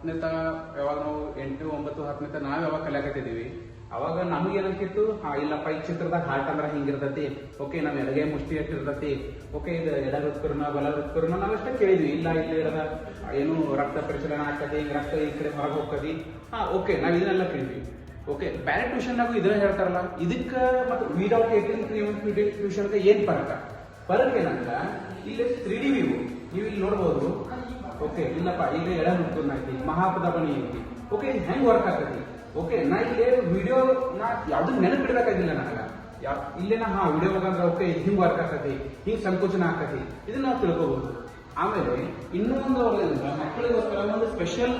10ನೇ ತ ಯಾವಾಗ ನಾವು 8, 9, 10ನೇ ತ ನಾವ್ ಯಾವಾಗ ಕಲಿಯಾಕತ್ತಿದೀವಿ ಅವಾಗ ನಮ್ಗೆ ಏನಂತಿತ್ತು ಇಲ್ಲಪ್ಪ ಈ ಚಿತ್ರದಾಗ ಹಾರ್ಟ್ ಅಂದ್ರ ಹಿಂಗಿರ್ತತಿ, ಓಕೆ ನಾವ್ ಎಡಗೈ ಮುಷ್ಟಿ ಇಟ್ಟಿರ್ತತಿ, ಓಕೆ ಇದು ಎಡ ಹೃತ್ಕರ್ಣ ಬಲ ಹೃತ್ಕರ್ಣ ನಾವಷ್ಟೇ ಕೇಳಿದ್ವಿ. ಇಲ್ಲ ಇಲ್ಲಿ ಇಡದ ಏನು ರಕ್ತ ಪರಿಚಲನ ಆಗ್ತದೆ, ಹಿಂಗ್ ರಕ್ತ ಈ ಕಡೆ ಹೊರಗೆ ಹೋಗ್ತದೆ, ಓಕೆ ನಾವ್ ಇದನ್ನೆಲ್ಲ ಕೇಳಿದ್ವಿ. ಓಕೆ ಬೇರೆ ಟ್ಯೂಷನ್ನಾಗೂ ಇದನ್ನ ಹೇಳ್ತಾರಲ್ಲ, ಇದಕ್ಕ ಮತ್ತು ವಿದೌಟ್ 18 ಟ್ಯೂಷನ್ಗೆ ಏನ್ ಫರಕ್ ಏನಂದ್ರ ಇಲ್ಲಿ 3D ವ್ಯೂ ನೀವು ಇಲ್ಲಿ ನೋಡ್ಬೋದು. ಓಕೆ ಇಲ್ಲಪ್ಪ ಈಗ ಎಡ ಹೃತ್ಕರ್ಣ ಐತಿ, ಮಹಾಪದ ಬಣಿ ಐತಿ, ಓಕೆ ಇದು ಹೆಂಗ್ ವರ್ಕ್ ಆಗ್ತದೆ. ಓಕೆ ನಾ ಇಲ್ಲಿ ವಿಡಿಯೋ ನಾ ಯಾವ್ದು ನೆನಪಿಡ್ಬೇಕಾಗಿಲ್ಲ ನನಗ, ಇಲ್ಲೇ ನಾ ವಿಡಿಯೋ ಹೋಗಂದ್ರೆ ಓಕೆ ಹಿಂಗ್ ವರ್ಕ್ ಆಗ್ತತಿ, ಹಿಂಗ್ ಸಂಕೋಚನ ಆಗ್ತತಿ, ಇದನ್ನ ನಾವು ತಿಳ್ಕೋಬಹುದು. ಆಮೇಲೆ ಇನ್ನೂ ಒಂದು ಮಕ್ಕಳಿಗೋಸ್ಕರ ಒಂದು ಸ್ಪೆಷಲ್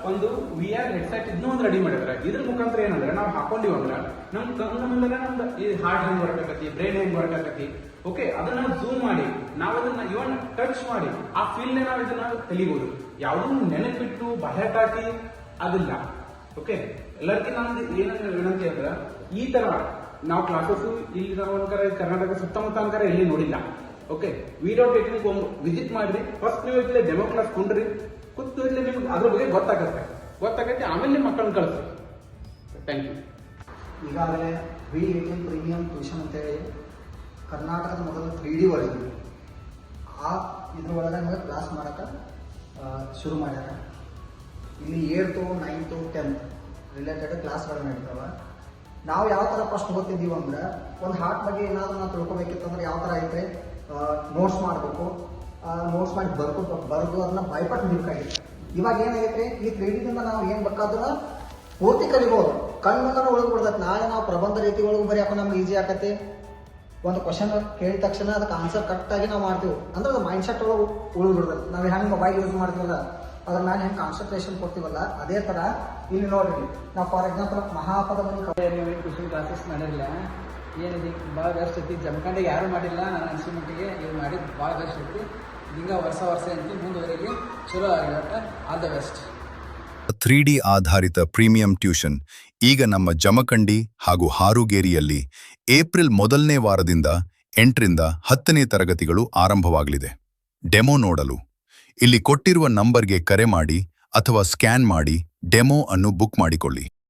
ಒಂದು VR ಹೆಡ್ಸೆಟ್ ಇನ್ನೂ ಒಂದು ರೆಡಿ ಮಾಡಿದ್ರೆ, ಇದ್ರ ಮುಖಾಂತರ ಏನಂದ್ರೆ ನಾವು ಹಾಕೊಂಡಿವಂದ್ರ ನಮ್ ಕಣ್ಣ ಮುಂದೆ ನಮ್ದು ಈ ಹಾರ್ಟ್ ಹೆಂಗ್ ವರ್ಕ್ ಆಗತಿ, ಬ್ರೈನ್ ಹೆಂಗ್ ವರ್ಕ್ ಆಗತಿ, ಓಕೆ ಅದನ್ನ ಝೂಮ್ ಮಾಡಿ ನಾವು ಅದನ್ನ ಇವನ್ ಟಚ್ ಮಾಡಿ ಆ ಫೀಲ್ ನಾವು ಇದನ್ನ ಕಲಿಬಹುದು. ಯಾವುದೂ ನೆನಪಿಟ್ಟು ಬಹಟಾಕಿ ಅದಿಲ್ಲ. ಓಕೆ ಎಲ್ಲರಿಗೂ ನಮ್ದು ಏನಂದ್ರೆ ವಿನಂತಿ ಅಂದ್ರೆ ಈ ತರ ನಾವು ಕ್ಲಾಸಸ್ ಇಲ್ಲಿ ನಾವಂಕರ ಕರ್ನಾಟಕ ಸುತ್ತಮುತ್ತ ಅಂಕರ ಎಲ್ಲಿ ನೋಡಿಲ್ಲ. ಓಕೆ ವಿದೌಟ್ ಟೆಕ್ನಿಕ್ ವಿಸಿಟ್ ಮಾಡ್ರಿ, ಫಸ್ಟ್ ನೀವು ಇಲ್ಲಿ ಡೆಮೋ ಕ್ಲಾಸ್ ಕೊಂಡ್ರಿ, ಕೂತು ಇಲ್ಲಿ ನಿಮ್ಗೆ ಅದ್ರ ಬಗ್ಗೆ ಗೊತ್ತಾಗತ್ತೆ ಆಮೇಲೆ ನಿಮ್ಮ ಮಕ್ಕಳನ್ನ ಕಳಿಸ್ರಿ. Thank you. ಈಗಾಗಲೇ V18 ಪ್ರೀಮಿಯಂ ಟ್ಯೂಷನ್ ಅಂತೇಳಿ ಕರ್ನಾಟಕದ ಮೊದಲು 3D ಒಳಗೆ ಆ ಇದ್ರೊಳಗೆ ನಮಗೆ ಕ್ಲಾಸ್ ಮಾಡೋಕೆ ಶುರು ಮಾಡ್ಯಾರ. ಇಲ್ಲಿ 8th, 9th, 10th ರಿಲೇಟೆಡ್ ಕ್ಲಾಸ್ಗಳು ನಡೀತಾವೆ. ನಾವು ಯಾವ ಥರ ಫಸ್ಟ್ ಓದ್ತಿದ್ದೀವಿ ಅಂದ್ರೆ ಒಂದು ಹಾರ್ಟ್ ಬಗ್ಗೆ ಏನಾದರೂ ನಾವು ತಿಳ್ಕೊಬೇಕಿತ್ತಂದ್ರೆ ಯಾವ ಥರ ಐತೆ ನೋಟ್ಸ್ ಮಾಡಬೇಕು, ನೋಟ್ಸ್ ಮಾಡಿ ಬರೆದು ಅದನ್ನ ಭಯಪಟ್ಟು ನಿಲ್ಕಾಗಿತ್ತು. ಇವಾಗ ಏನಾಗೈತೆ ಈ 3Dದಿಂದ ನಾವು ಏನು ಬೇಕಾದ್ರೂ ಪೂರ್ತಿ ಕಲಿಬೋದು, ಕಣ್ಣು ಮುಂದೆ ಉಳಿದ್ಬಿಡ್ತೈತೆ. ನಾಳೆ ನಾವು ಪ್ರಬಂಧ ರೀತಿ ಒಳಗೆ ಬರೆಯಕ್ಕೆ ನಮ್ಗೆ ಈಸಿ ಆಕತಿ. ಒಂದು ಕ್ವಶನ್ ಕೇಳಿದ ತಕ್ಷಣ ಅದಕ್ಕೆ ಆನ್ಸರ್ ಕರೆಕ್ಟಾಗಿ ನಾವು ಮಾಡ್ತೀವಿ ಅಂದ್ರೆ ಅದು ಮೈಂಡ್ ಸೆಟ್ ಒಳಗೆ ಉಳಿದ್ಬಿಡ್ತದೆ. ನಾವು ಹೆಂಗೆ ಮೊಬೈಲ್ ಯೂಸ್ ಮಾಡ್ತೀವಲ್ಲ ಅದ್ರ ಮೇಲೆ ಹೆಂಗೆ ಕಾನ್ಸಂಟ್ರೇಷನ್ ಕೊಡ್ತೀವಲ್ಲ ಅದೇ ಥರ ಇಲ್ಲಿ ನೋಡ್ರಿ ನಾವು ಫಾರ್ ಎಕ್ಸಾಂಪಲ್ ಮಹಾಪದ ಟ್ಯೂಷನ್ ಕ್ಲಾಸಸ್ ಮಾಡಿರಲಿಲ್ಲ, ಏನಿದೆ ಭಾಳ ಬೆಸ್ಟ್ ಐತಿ. ಜಮಖಂಡಿಗೆ ಯಾರು ಮಾಡಿಲ್ಲ, ನಾನು ಅನಿಸಿದ ಮಟ್ಟಿಗೆ ಇವ್ರು ಮಾಡಿದ್ದು ಭಾಳ ಬೆಸ್ಟ್ ಐತಿ. ಹಿಂಗೆ ವರ್ಷ ಅಂತ ಮುಂದುವರೆಗೆ ಚಲೋ ಆಗಿರತ್ತೆ. All the best. 3D ಆಧಾರಿತ ಪ್ರೀಮಿಯಂ ಟ್ಯೂಷನ್ ಈಗ ನಮ್ಮ ಜಮಖಂಡಿ ಹಾಗೂ ಹಾರುಗೇರಿಯಲ್ಲಿ ಏಪ್ರಿಲ್ 1ನೇ ವಾರದಿಂದ 8ರಿಂದ 10ನೇ ತರಗತಿಗಳು ಆರಂಭವಾಗಲಿದೆ. ಡೆಮೋ ನೋಡಲು ಇಲ್ಲಿ ಕೊಟ್ಟಿರುವ ನಂಬರ್ಗೆ ಕರೆ ಮಾಡಿ ಅಥವಾ ಸ್ಕ್ಯಾನ್ ಮಾಡಿ ಡೆಮೋ ಅನ್ನು ಬುಕ್ ಮಾಡಿಕೊಳ್ಳಿ.